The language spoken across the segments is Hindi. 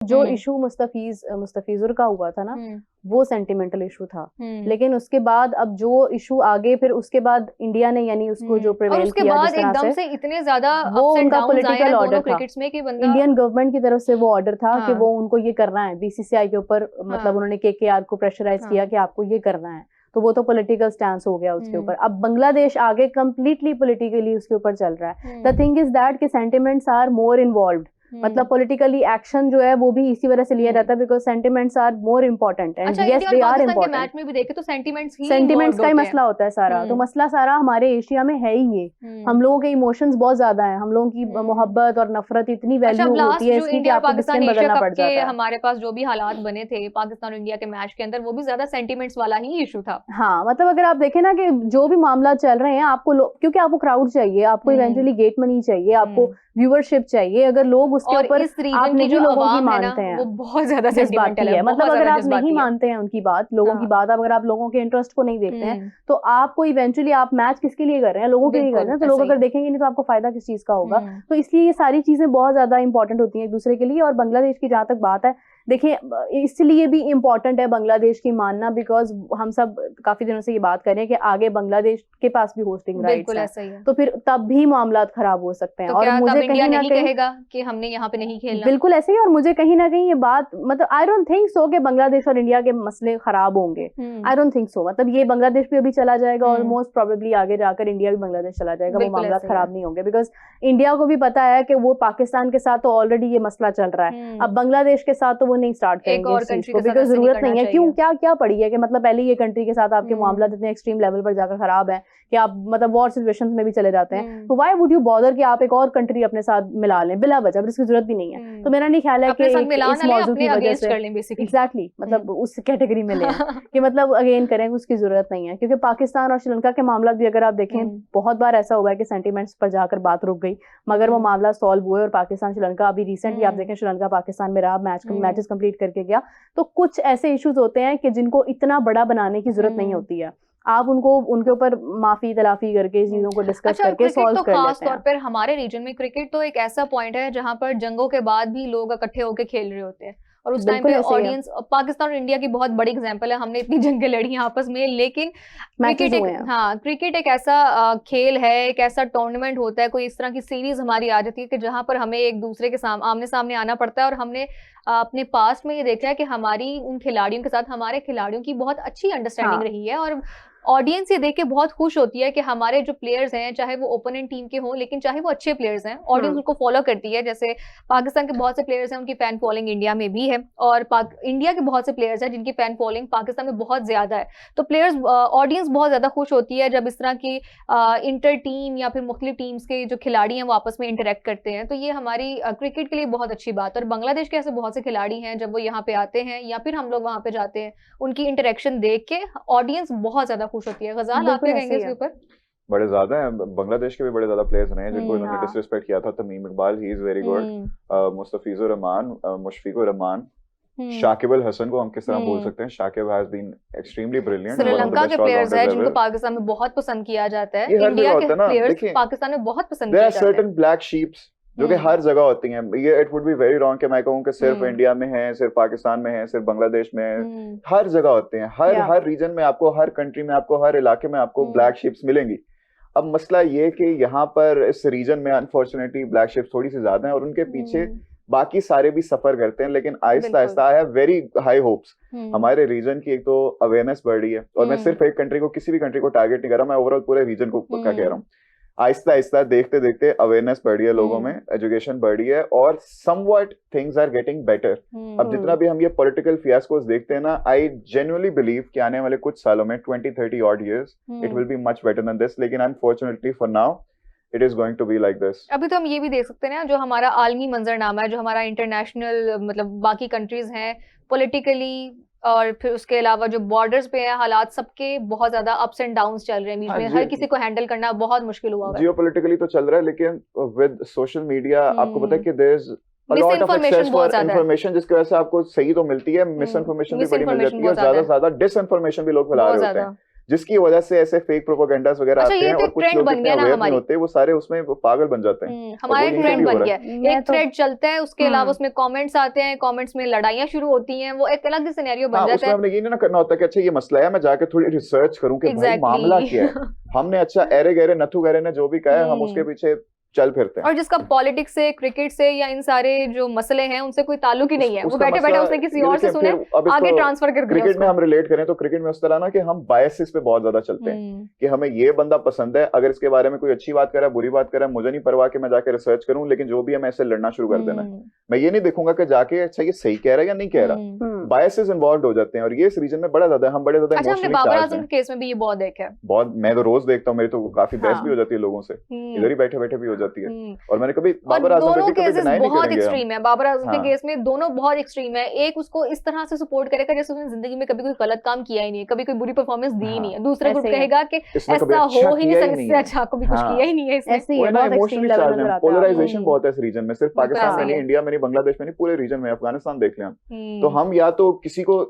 जो इशू मुस्तफिजुर का हुआ था ना, वो सेंटिमेंटल इशू था। लेकिन उसके बाद अब जो इशू आगे फिर उसके बाद इंडिया ने यानी उसको जो प्रिवेल किया जिस तरह एकदम से इतने ज्यादा वो उनका पॉलिटिकल ऑर्डर था। इंडियन गवर्नमेंट की तरफ से वो ऑर्डर था कि वो उनको ये करना है, बीसीसीआई के ऊपर मतलब उन्होंने केकेआर को प्रेशराइज किया कि आपको ये करना है, तो वो तो पॉलिटिकल स्टैंड हो गया उसके ऊपर। अब बांग्लादेश आगे कंप्लीटली पॉलिटिकली उसके ऊपर चल रहा है। द थिंग इज दैट कि सेंटिमेंट्स आर मोर इन्वॉल्व्ड, मतलब पॉलिटिकली एक्शन जो है वो भी इसी वजह से लिया जाता है because sentiments are more important and yes they are important. Match में भी देखे तो सेंटिमेंट्स का ही मसला होता है सारा। तो मसला सारा हमारे एशिया में है ही ये, हम लोगों के इमोशंस बहुत ज्यादा है, हम लोगों की मोहब्बत और नफरत इतनी वैल्यू होती है इसकी कि आपको डिसीजन बदलना पड़ जाता है। हमारे पास जो भी हालात बने थे पाकिस्तान और इंडिया के मैच के अंदर, वो भी ज्यादा सेंटिमेंट्स वाला ही इशू था। हाँ, मतलब अगर आप देखें ना कि जो भी मामला चल रहे हैं, आपको क्योंकि आपको क्राउड चाहिए, आपको इवेंचुअली गेट मनी चाहिए, आपको व्यूअरशिप चाहिए। अगर लोग उसके ऊपर आप नहीं लोगों की मानते हैं, वो बहुत ज्यादा सेंटिमेंटल है। मतलब अगर आप नहीं मानते हैं उनकी बात, लोगों की बात, अगर आप लोगों के इंटरेस्ट को नहीं देखते हैं, तो आपको इवेंचुअली आप मैच किसके लिए कर रहे हैं? लोगों के लिए कर रहे हैं। तो लोग अगर देखेंगे नहीं तो आपको फायदा किस चीज का होगा? तो इसलिए ये सारी चीजें बहुत ज्यादा इंपॉर्टेंट होती हैं एक दूसरे के लिए। और बांग्लादेश की जहां तक बात है, देखिए इसलिए भी इम्पोर्टेंट है बांग्लादेश की मानना बिकॉज हम सब काफी दिनों से ये बात कर रहे हैं कि आगे बांग्लादेश के पास भी होस्टिंग राइट्स हैं, तो फिर तब भी मामला खराब हो सकते हैं। तो और मुझे कहीं ना कहीं कहेगा कि हमने यहाँ पे नहीं खेलना, बिल्कुल ऐसे ही। और मुझे कहीं ना कहीं ये बात मतलब आई डोंट थिंक सो कि बांग्लादेश और इंडिया के मसले खराब होंगे। आई डोंट थिंक सो, मतलब ये बांग्लादेश भी अभी चला जाएगा और मोस्ट प्रोबेबली आगे जाकर इंडिया भी बांग्लादेश चला जाएगा, वो मामला खराब नहीं होंगे बिकॉज इंडिया को भी पता है कि वो पाकिस्तान के साथ तो ऑलरेडी ये मसला चल रहा है, अब बांग्लादेश के साथ तो वो नहीं स्टार्ट करेंगे बिकॉज जरूरत नहीं है। क्यों, क्या पड़ी है कि मतलब पहले ये कंट्री के साथ आपके मामला इतने एक्सट्रीम लेवल पर जाकर खराब है कि आप मतलब वॉर सिचुएशंस में भी चले जाते हैं, तो व्हाई वुड यू बॉदर कि आप एक और कंट्री अपने साथ मिला लें बिला वजह, इसकी जरूरत भी नहीं है। तो मेरा नहीं ख्याल है कि इस मौजूद की वजह से एग्जैक्टली मतलब उस कैटेगरी में लें कि मतलब अगेन करें, उसकी जरूरत नहीं है। क्योंकि पाकिस्तान और श्रीलंका के मामला भी अगर आप देखें, बहुत बार ऐसा हुआ है कि सेंटिमेंट्स पर जाकर बात रुक गई, मगर वो मामला सॉल्व हुए और पाकिस्तान श्रीलंका अभी रिसेंटली आप देखें श्रीलंका पाकिस्तान में रहा, मैचेस कंप्लीट करके गया। तो कुछ ऐसे इश्यूज होते हैं कि जिनको इतना बड़ा बनाने की जरूरत नहीं होती है, आप उनको उनके ऊपर माफी तलाफी करके चीजों को डिस्कस करके सॉल्व कर लेते हैं। खास तौर पर हमारे रीजन में क्रिकेट तो एक ऐसा पॉइंट है जहां पर जंगों के बाद भी लोग इकट्ठे होकर खेल रहे होते हैं और उस टाइम पे ऑडियंस, पाकिस्तान और इंडिया की बहुत बड़ी एग्जांपल है, हमने इतनी जंगें लड़ी हैं आपस में, लेकिन क्रिकेट एक ऐसा खेल है, एक ऐसा टूर्नामेंट होता है, कोई इस तरह की सीरीज हमारी आ जाती है कि जहां पर हमें एक दूसरे के आमने सामने आना पड़ता है। और हमने अपने पास्ट में ये देखा है कि हमारी उन खिलाड़ियों के साथ हमारे खिलाड़ियों की बहुत अच्छी अंडरस्टैंडिंग रही है और ऑडियंस ये देख के बहुत खुश होती है कि हमारे जो प्लेयर्स हैं, चाहे वो ओपोनेंट टीम के हों, लेकिन चाहे वो अच्छे प्लेयर्स हैं, ऑडियंस उनको फॉलो करती है। जैसे पाकिस्तान के बहुत से प्लेयर्स हैं, उनकी फैन फॉलोइंग इंडिया में भी है, और इंडिया के बहुत से प्लेयर्स हैं जिनकी फैन फॉलोइंग पाकिस्तान में बहुत ज्यादा है। तो प्लेयर्स ऑडियंस बहुत ज्यादा खुश होती है जब इस तरह की इंटर टीम या फिर मुख्तलिफ टीम्स के जो खिलाड़ी हैं वो आपस में इंटरेक्ट करते हैं। तो ये हमारी क्रिकेट के लिए बहुत अच्छी बात है। और बांग्लादेश के ऐसे बहुत से खिलाड़ी हैं, जब वो यहाँ पे आते हैं या फिर हम लोग वहां पे जाते हैं, उनकी इंटरेक्शन देख के ऑडियंस बहुत ज्यादा खुश होती है। गजाल, आप क्या कहेंगे इसके ऊपर? बड़े ज्यादा हैं, बांग्लादेश के भी बड़े ज्यादा प्लेयर्स रहे हैं जिनको इन्होंने डिसरिस्पेक्ट किया था। Tamim Iqbal, he is very good, Mustafizur Rahman, Mushfiqur Rahman, Shakib Al Hasan को हम किस तरह बोल सकते हैं, Shakib has been extremely brilliant. Sri Lanka के प्लेयर्स हैं जिनको पाकिस्तान में बहुत पसंद किया जाता है, इंडिया के प्लेयर्स पाकिस्तान में बहुत पसंद किए जाते हैं। सर्टेन ब्लैक शीप्स जो कि हर जगह होती हैं। ये it would be very wrong कि मैं कहूँ कि सिर्फ इंडिया में है, सिर्फ पाकिस्तान में है, सिर्फ बांग्लादेश में है, हर जगह होते हैं। हर रीजन में आपको, हर कंट्री में आपको, हर इलाके में आपको ब्लैक शिप्स मिलेंगी। अब मसला ये कि यहाँ पर इस रीजन में अनफॉर्चुनेटली ब्लैक शिप्स थोड़ी सी ज्यादा हैं और उनके पीछे बाकी सारे भी सफर करते हैं, लेकिन Aahista Aahista I have very high hopes. हमारे रीजन की एक तो अवेयरनेस बढ़ रही है, और मैं सिर्फ एक कंट्री को, किसी भी कंट्री को टारगेट नहीं कर रहा, मैं ओवरऑल पूरे रीजन को क्या कह रहा हूँ। आहिस्ता आहिस्ता देखते देखते अवेयरनेस बढ़ी है लोगों में, एजुकेशन बढ़ी है, और somewhat things are getting better. अब जितना भी हम ये पॉलिटिकल फियास्कोस देखते हैं ना, आई जेन्युइनली बिलीव कि आने वाले कुछ सालों में 20-30 odd years it will be much better than this, लेकिन unfortunately for now it is going to be like this. अभी तो हम ये भी देख सकते हैं ना, जो हमारा आलमी मंजरनामा है, जो हमारा इंटरनेशनल मतलब बाकी कंट्रीज हैं पॉलिटिकली, और फिर उसके अलावा जो बॉर्डर्स पे है हालात, सबके बहुत ज्यादा अप्स एंड डाउन्स चल रहे हैं बीच में, हर किसी को हैंडल करना बहुत मुश्किल हुआ है। जियोपॉलिटिकली तो चल रहा है, लेकिन विद सोशल मीडिया आपको पता है कि देयर इज इन्फॉर्मेशन जिसकी वजह से आपको सही तो मिलती है, मिस इन्फॉर्मेशन भी बड़ी मिल जाती है, और ज्यादा डिस इन्फॉर्मेशन भी लोग फैला रहे होते हैं, जिसकी वजह से ऐसे फेक प्रोपेगेंडास वगैरह आते हैं, और कुछ लोग जितने अवेयर नहीं होते वो सारे उसमें पागल बन जाते हैं। हमारा एक ट्रेंड बन गया, एक थ्रेड चलता है, उसके अलावा उसमें कमेंट्स आते हैं, कमेंट्स में लड़ाइयां शुरू होती हैं, वो एक अलग ही सिनेरियो बन जाता है। हमने ये नहीं करना होता कि अच्छा ये मसला है, मैं जाके थोड़ी रिसर्च करूं कि भाई मामला क्या है। हमने अच्छा एरे गहरे नथु गहरे ने जो भी कहा है हम उसके पीछे चल फिरते हैं। और जिसका पॉलिटिक्स से, क्रिकेट से या इन सारे जो मसले हैं उनसे कोई ताल्लुक ही नहीं है, वो बैठे बैठे उसने किसी और से सुने आगे ट्रांसफर कर दिया। क्रिकेट में हम रिलेट करें तो क्रिकेट में उस तरह ना कि हम बायसेस पे बहुत ज्यादा चलते हैं कि हमें ये बंदा पसंद है, अगर इसके बारे में कोई अच्छी बात कर रहा है, बुरी बात कर रहा है, मुझे नहीं परवाह कि मैं जाके रिसर्च करूं, लेकिन जो भी है मैं ऐसे लड़ना शुरू कर देना। मैं ये नहीं देखूंगा कि जाके अच्छा ये सही कह रहा है या नहीं कह रहा। बायसेस इन्वॉल्व हो जाते हैं और ये इस रीजन में बड़ा ज्यादा हम बड़े ज्यादा इमोशनली बाबर आजम के केस में भी ये बहुत देखा है। बहुत, मैं तो रोज देखता हूँ, मेरी तो काफी बहस भी हो जाती है लोगों से, इधर ही बैठे बैठे भी हो जाती है। और मैंने कभी बाबर आजम के केसेस बहुत एक्सट्रीम है, बाबर आजम के केस में दोनों बहुत एक्सट्रीम है। एक उसको इस तरह से सपोर्ट करेगा जैसे उसने जिंदगी में कभी कोई गलत काम किया ही नहीं है, कभी कोई बुरी परफॉर्मेंस दी ही नहीं है। दूसरा ग्रुप कहेगा कि ऐसा हो ही नहीं सकता, इससे अच्छा कभी कुछ किया ही नहीं है। ऐसे ही है, बहुत एक्सट्रीम लेवल नजर आता है। पोलराइजेशन बहुत है इस रीजन में, सिर्फ पाकिस्तान में नहीं, इंडिया में नहीं, बांग्लादेश में नहीं, पूरे रीजन में। अफगानिस्तान देख लें, तो हम या तो किसी को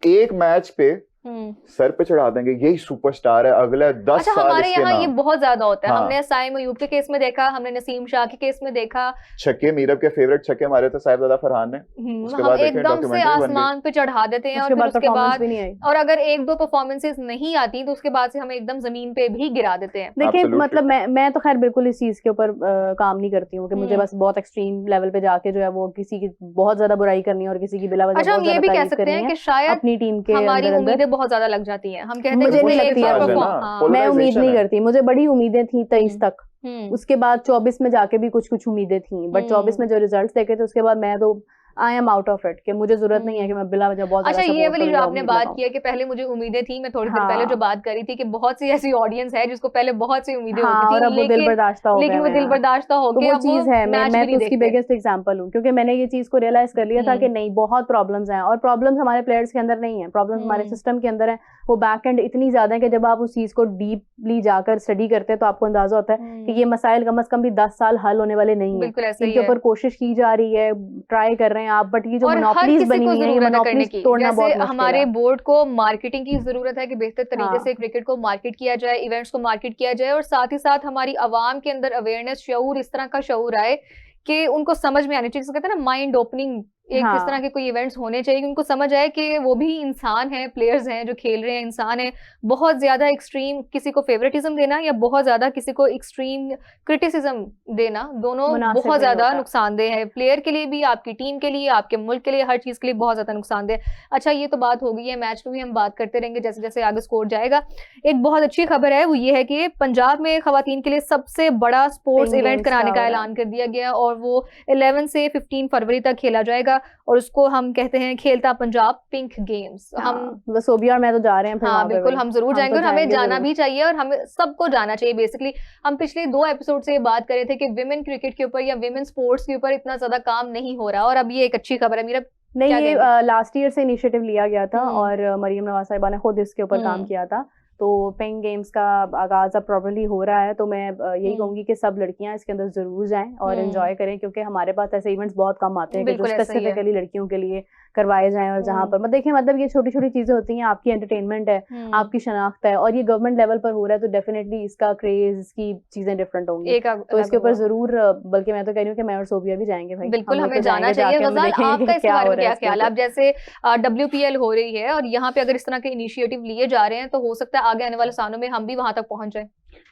एक मैच पे सर पे चढ़ा देंगे, यही सुपरस्टार है, अगले 10 साल हमारे यहाँ ये बहुत ज्यादा होता है। हमने साइम अयूब के केस में देखा, हमने नसीम शाह के केस में देखा, छक्के मीरब के फेवरेट छक्के मारे थे साहिबजादा फरहान ने, उसके बाद एकदम से आसमान पे चढ़ा देते हैं, और उसके बाद और अगर एक दो परफॉर्मेंसेस नहीं आती तो उसके बाद से हमें एकदम जमीन पे भी गिरा देते हैं। देखिए मतलब मैं तो खैर बिल्कुल इस चीज के ऊपर काम नहीं करती हूँ कि मुझे बस बहुत एक्सट्रीम लेवल पे जाके जो है वो किसी की बहुत ज्यादा बुराई करनी और किसी की बिला वजह। अच्छा, हम ये भी कह सकते हैं कि शायद अपनी टीम के हमारी उम्मीदें बहुत ज्यादा लग जाती हैं। हम कहते हैं मुझे नहीं लगती है, मैं उम्मीद नहीं करती, मुझे बड़ी उम्मीदें थी 23 तक, उसके बाद 24 में जाके भी कुछ उम्मीदें थी, बट 24 में जो रिजल्ट्स देखे थे उसके बाद मैं तो I am out of it कि मुझे जरूरत नहीं है कि मैं बिला वजह बहुत अच्छा ये वाली जो आपने बात की है कि पहले मुझे उम्मीदें थी, मैं थोड़ी देर पहले जो बात करी थी कि बहुत सी ऐसी ऑडियंस है जिसको पहले बहुत सी उम्मीदें होती थी, लेकिन दिल बर्दाश्त हो गया, लेकिन वो दिल बर्दाश्त हो गया। वो चीज है, मैं तो उसकी बिगेस्ट एग्जांपल हूँ, क्योंकि मैंने ये चीज को रियलाइज कर लिया था कि नहीं, बहुत प्रॉब्लम्स हैं, और प्रॉब्लम्स हमारे प्लेयर्स के अंदर नहीं है, प्रॉब्लम्स हमारे सिस्टम के अंदर है। वो बैक एंड इतनी ज्यादा है कि जब आप उस चीज को डीपली जाकर स्टडी करते हैं तो आपको अंदाजा होता है कि ये मसाइल कम से कम भी 10 साल हल होने वाले नहीं है। इनके ऊपर कोशिश की जा रही है, ट्राई कर रहे हैं आप, बट ये जो मोनोपोलीज बनी हुई है, ये मोनोपोलीज तोड़ना बहुत मुश्किल है। हमारे बोर्ड को मार्केटिंग की जरूरत है कि बेहतर तरीके से क्रिकेट को मार्केट किया जाए, इवेंट्स को मार्केट किया जाए, और साथ ही साथ हमारी आवाम के अंदर अवेयरनेस, शऊर, इस तरह का शऊर आए कि उनको समझ में आनी चाहिए। कहते हैं ना माइंड ओपनिंग, एक इस तरह के कोई इवेंट्स होने चाहिए कि उनको समझ आए कि वो भी इंसान है, प्लेयर्स हैं जो खेल रहे हैं, इंसान है। बहुत ज्यादा एक्सट्रीम किसी को फेवरेटिज्म देना या बहुत ज्यादा किसी को एक्सट्रीम क्रिटिसिज्म देना, दोनों बहुत ज्यादा नुकसानदेह है, प्लेयर के लिए भी, आपकी टीम के लिए, आपके मुल्क के लिए, हर चीज के लिए बहुत ज्यादा नुकसानदेह। अच्छा ये तो बात हो गई है, मैच में भी हम बात करते रहेंगे जैसे जैसे आगे स्कोर जाएगा। एक बहुत अच्छी खबर है वो ये है कि पंजाब में खवातीन के लिए सबसे बड़ा स्पोर्ट्स इवेंट कराने का ऐलान कर दिया गया, और वो 11 से 15 फरवरी तक खेला जाएगा, और उसको हम कहते हैं खेलता पंजाब पिंक गेम्स। हम सोबिया और मैं तो जा रहे हैं। हाँ बिल्कुल, हम जरूर जाएंगे, और हमें जाना भी चाहिए, और हमें सबको जाना चाहिए। बेसिकली हम पिछले 2 एपिसोड से बात कर रहे थे कि विमेन क्रिकेट के ऊपर या विमेन स्पोर्ट्स के ऊपर इतना ज्यादा काम नहीं हो रहा, और अब ये एक अच्छी खबर है। मेरा नहीं, ये लास्ट ईयर से इनिशिएटिव लिया गया था, और मरियम नवाज साहिबा ने खुद इसके ऊपर काम किया था, तो पिंक गेम्स का आगाज अब प्रॉपर्ली हो रहा है। तो मैं यही कहूंगी कि सब लड़कियां इसके अंदर जरूर जाएं और एंजॉय करें, क्योंकि हमारे पास ऐसे इवेंट्स बहुत कम आते हैं कि जो स्पेसिफिकली लड़कियों के लिए करवाए जाएं, और जहां पर देखिए मतलब ये छोटी छोटी चीजें होती हैं, आपकी एंटरटेनमेंट है, आपकी शनाख्त है, और ये गवर्नमेंट लेवल पर हो रहा है, तो डेफिनेटली इसका क्रेज, इसकी चीजें डिफरेंट होंगी, तो इसके ऊपर जरूर, बल्कि मैं तो कह रही हूँ कि मैं और सोबिया भी जाएंगे भाई, बिल्कुल हमें जाना चाहिए। आपका इसके बारे में क्या ख्याल है? अब जैसे WPL हो रही है और यहाँ पे अगर इस तरह के इनिशिएटिव लिए जा रहे हैं तो हो सकता है आगे आने वाले सालों में हम भी वहां तक पहुंच जाए।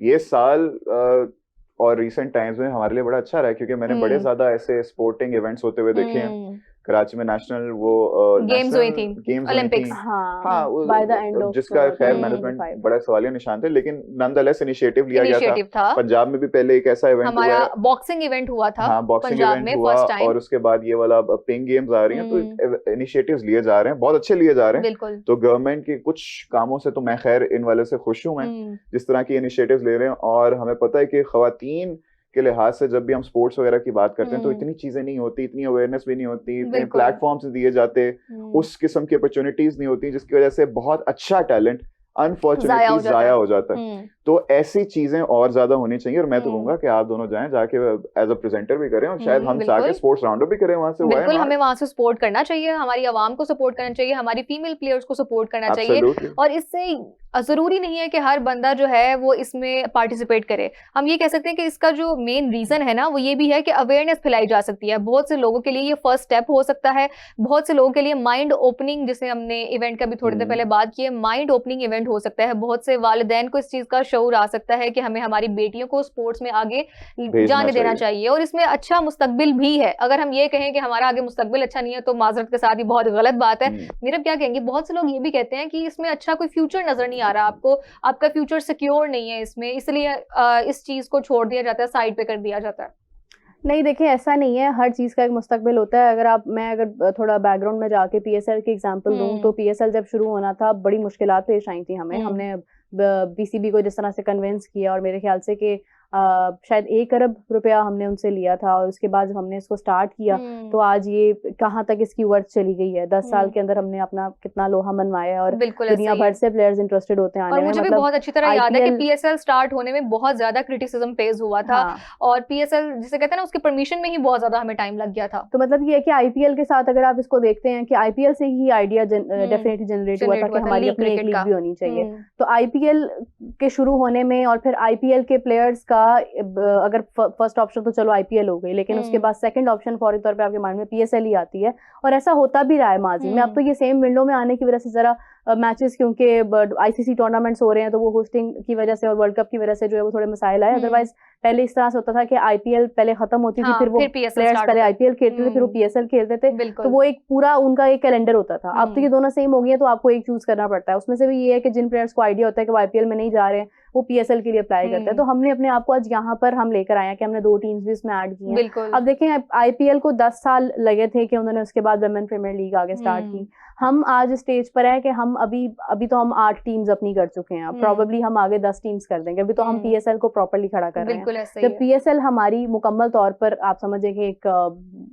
ये साल और रिसेंट टाइम्स में हमारे लिए बड़ा अच्छा रहा है, क्योंकि मैंने बड़े ज्यादा ऐसे स्पोर्टिंग इवेंट्स होते हुए देखे हैं। कराची में नेशनल वो गेम्स हुई थी, Olympics, by the end of जिसका खैर मैनेजमेंट बड़ा सवालिया निशान थे, लेकिन नॉनदलेस इनिशिएटिव लिया गया था। पंजाब में भी पहले एक ऐसा इवेंट हुआ है, बॉक्सिंग इवेंट हुआ था पंजाब में फर्स्ट टाइम, और उसके बाद ये वाला पिंक गेम्स आ रही हैं, तो इनिशिएटिव्स लिए जा रहे हैं, बहुत अच्छे लिए जा रहे हैं। तो गवर्नमेंट के कुछ कामों से तो मैं खैर इन वाले से खुश हूँ, मैं जिस तरह की इनिशिएटिव्स ले रहे हैं। और हमें पता है कि खवातीन के लिहाज से जब भी हम स्पोर्ट्स वगैरह की बात करते हैं तो इतनी चीजें नहीं होती, इतनी अवेयरनेस भी नहीं होती, इतने प्लेटफॉर्म्स दिए जाते, उस किस्म की अपॉर्चुनिटीज नहीं होती, जिसकी वजह से बहुत अच्छा टैलेंट अनफॉर्चुनेटली जाया हो जाता है। तो ऐसी चीजें और ज्यादा होनी चाहिए, और मैं तो कहूंगा कि आप दोनों जाएं, जाके एज अ प्रेजेंटर भी करें, और शायद हम जाके स्पोर्ट्स राउंडअप भी करें वहां से। बिल्कुल, हमें वहां से सपोर्ट करना चाहिए, हमारी आवाम को सपोर्ट करना चाहिए, हमारी फीमेल प्लेयर्स को सपोर्ट करना चाहिए, और इससे जरूरी नहीं है कि हर बंदा जो है वो इसमें पार्टिसिपेट करे। हम ये कह सकते हैं कि इसका जो मेन रीजन है ना वो ये भी है कि अवेयरनेस फैलाई जा सकती है। बहुत से लोगों के लिए ये फर्स्ट स्टेप हो सकता है, बहुत से लोगों के लिए माइंड ओपनिंग, जिसे हमने इवेंट का भी थोड़ी देर पहले बात की है, माइंड ओपनिंग इवेंट हो सकता है। बहुत से वालिदैन को इस चीज का शऊर आ सकता है कि हमें हमारी बेटियों को स्पोर्ट्स में आगे जाने देना चाहिए और इसमें अच्छा मुस्तकबिल भी है। अगर हम ये कहें कि हमारा आगे मुस्तकबिल अच्छा नहीं है तो माजरत के साथ ही बहुत गलत बात है। मेरा क्या कहेंगे, बहुत से लोग ये भी कहते हैं कि इसमें अच्छा कोई फ्यूचर नजर नहीं आ रहा आपको, आपका फ्यूचर सिक्योर नहीं है इसमें, इसलिए इस चीज को छोड़ दिया जाता है, साइड पे कर दिया जाता है। नहीं देखिए, ऐसा नहीं है, हर चीज का एक मुस्तकबिल होता है। मैं अगर थोड़ा बैकग्राउंड में जाके पीएसएल की एग्जांपल दूं तो पीएसएल जब शुरू होना था बड़ी मुश्किलात पेश आई थी हमें। हमने बीसीबी को जिस तरह से कन्विंस किया और मेरे ख्याल से कि शायद 1 अरब रुपया हमने उनसे लिया था और उसके बाद जब हमने इसको स्टार्ट किया तो आज ये कहाँ तक इसकी वर्थ चली गई है। 10 साल के अंदर हमने अपना कितना लोहा मनवाया और दुनिया भर से प्लेयर्स इंटरेस्टेड होते हैं आने में। मुझे भी बहुत अच्छी तरह याद है कि पीएसएल स्टार्ट होने में बहुत ज्यादा क्रिटिसिज्म फेस हुआ था और पीएसएल जिसे कहते हैं ना उसके परमिशन में ही बहुत ज्यादा हमें टाइम लग गया था। तो मतलब ये है कि आईपीएल के साथ अगर आप इसको देखते हैं कि आईपीएल से ही आइडिया डेफिनेटली जनरेट हुआ था कि हमारी अपनी एक लीग भी होनी चाहिए। तो आईपीएल के शुरू होने में और फिर आईपीएल के प्लेयर्स का अगर फर्स्ट ऑप्शन तो चलो आईपीएल हो गई, लेकिन उसके बाद सेकंड ऑप्शन फौरी तौर पे आपके माइंड में पीएसएल ही आती है और ऐसा होता भी रहा है माजी में। अब तो ये सेम विंडो में आने की वजह से जरा मैचेस क्योंकि आईसीसी टूर्नामेंट्स हो रहे हैं तो वो होस्टिंग की वजह से और वर्ल्ड कप की वजह से जो है वो थोड़े मसाइल आए। अदरवाइज पहले इस तरह से होता था कि आईपीएल पहले खत्म होती थी, फिर वो प्लेयर्स पहले आईपीएल खेलते थे, फिर वो पीएसएल खेलते थे, तो वो एक पूरा उनका एक कैलेंडर होता था। अब तो ये दोनों सेम हो गए तो आपको एक चूज करना पड़ता है। उसमें से भी ये है कि जिन प्लेयर्स को आइडिया होता है कि वो आईपीएल में नहीं जा रहे हैं वो पीएसएल के लिए अप्लाई करते हैं। तो हमने अपने आप को आज यहाँ पर हम लेकर आए हैं कि हमने 2 टीम्स भी इसमें ऐड की हैं। अब देखें, आईपीएल को 10 साल लगे थे कि उन्होंने उसके बाद वुमेन प्रीमियर लीग आगे स्टार्ट की। हम आज स्टेज पर है कि हम अभी तो हम 8 टीम्स अपनी कर चुके हैं, प्रोबेबली हम आगे 10 टीम्स कर देंगे। अभी तो हम पीएसएल को प्रॉपर्ली खड़ा कर रहे हैं। जब पीएसएल हमारी मुकम्मल तौर पर आप समझे कि एक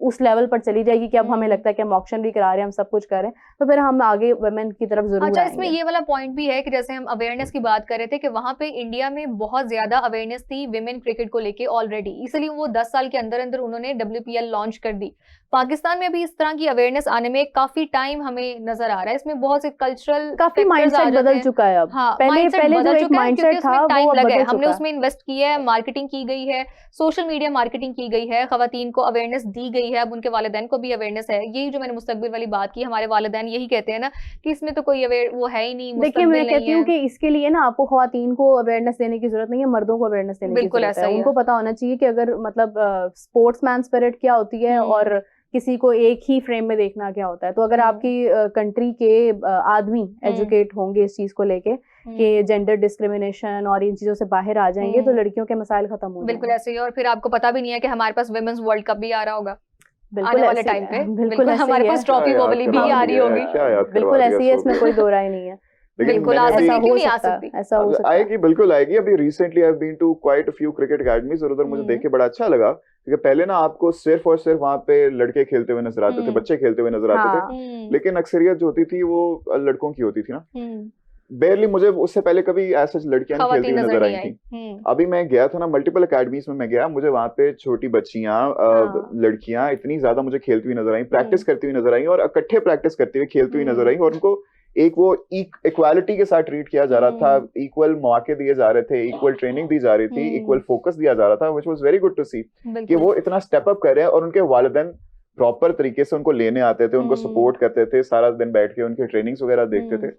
उस लेवल पर चली जाएगी कि अब हमें लगता है कि हम ऑक्शन भी करा रहे हैं, हम सब कुछ कर रहे हैं, तो फिर हम आगे वुमेन की तरफ जरूर अच्छा, इसमें ये वाला पॉइंट भी है कि जैसे हम अवेयरनेस की बात कर रहे थे कि वहां पे इंडिया में बहुत ज्यादा अवेयरनेस थी विमेन क्रिकेट को लेके ऑलरेडी, इसलिए वो 10 साल के अंदर अंदर उन्होंने WPL लॉन्च कर दी। पाकिस्तान में भी इस तरह की अवेयरनेस आने में काफी टाइम हमें नजर आ रहा है। इसमें बहुत से कल्चरल काफी माइंडसेट बदल चुका है अब। हाँ, पहले जो एक माइंडसेट था टाइम लगा है, हमने उसमें इन्वेस्ट किया है, मार्केटिंग की गई है, सोशल मीडिया मार्केटिंग की गई है, खवातीन को अवेयरनेस दी गई है, अब उनके वालिदैन को भी अवेयरनेस है। यही जो मैंने मुस्तकबिल वाली बात की, हमारे वालिदैन यही कहते हैं ना कि इसमें तो कोई वो है ही नहीं। देखिए, मैं कहती हूँ कि इसके लिए ना आपको खवातीन को अवेयरनेस देने की जरूरत नहीं है, मर्दों को अवेयरनेस देने की जरूरत है। उनको पता होना चाहिए कि अगर मतलब स्पोर्ट्समैन स्पिरिट क्या होती है और किसी को एक ही फ्रेम में देखना क्या होता है। तो अगर आपकी कंट्री के आदमी एजुकेट होंगे इस चीज को लेके कि जेंडर डिस्क्रिमिनेशन और इन चीजों से बाहर आ जाएंगे तो लड़कियों के मसाइल खत्म हो जाएंगे। बिल्कुल ऐसे ही। और फिर आपको पता भी नहीं है कि हमारे पास वुमेन्स वर्ल्ड कप भी आ रहा होगा आने वाले टाइम पे। बिल्कुल हमारे पास ट्रॉफी वो वाली भी आ रही होगी। बिल्कुल ऐसी है, इसमें कोई दो राय नहीं है। बिल्कुल ऐसा हो सकता आएगी, बिल्कुल आएगी। अभी recently I have been to quite a few cricket academies और उधर मुझे देख के बड़ा अच्छा लगा क्योंकि पहले ना आपको सिर्फ और सिर्फ वहाँ पे लड़के खेलते हुए नजर आते थे, बच्चे खेलते हुए नजर आते थे, लेकिन अक्सरियत जो होती थी वो लड़कों की होती थी ना। बेयरली, मुझे उससे पहले कभी ऐसा लड़कियां खेलती हुई नजर आई थी। अभी मैं गया था ना मल्टीपल अकेडमीज में मैं गया, मुझे वहाँ पे छोटी बच्चियां लड़कियां इतनी ज्यादा मुझे खेलती हुई नजर आई, प्रैक्टिस करती हुई नजर आई और इकट्ठे प्रैक्टिस करते हुए खेलती हुई नजर आई और उनको एक वो इक्वालिटी के साथ ट्रीट किया जा रहा था, इक्वल मौके दिए जा रहे थे, इक्वल ट्रेनिंग दी जा रही थी, इक्वल फोकस दिया जा रहा था, which was very good to see कि वो इतना स्टेप अप कर रहे हैं और उनके वालिदैन प्रॉपर तरीके से उनको लेने आते थे, उनको सपोर्ट करते थे, सारा दिन बैठ के उनके ट्रेनिंग्स वगैरह देखते थे।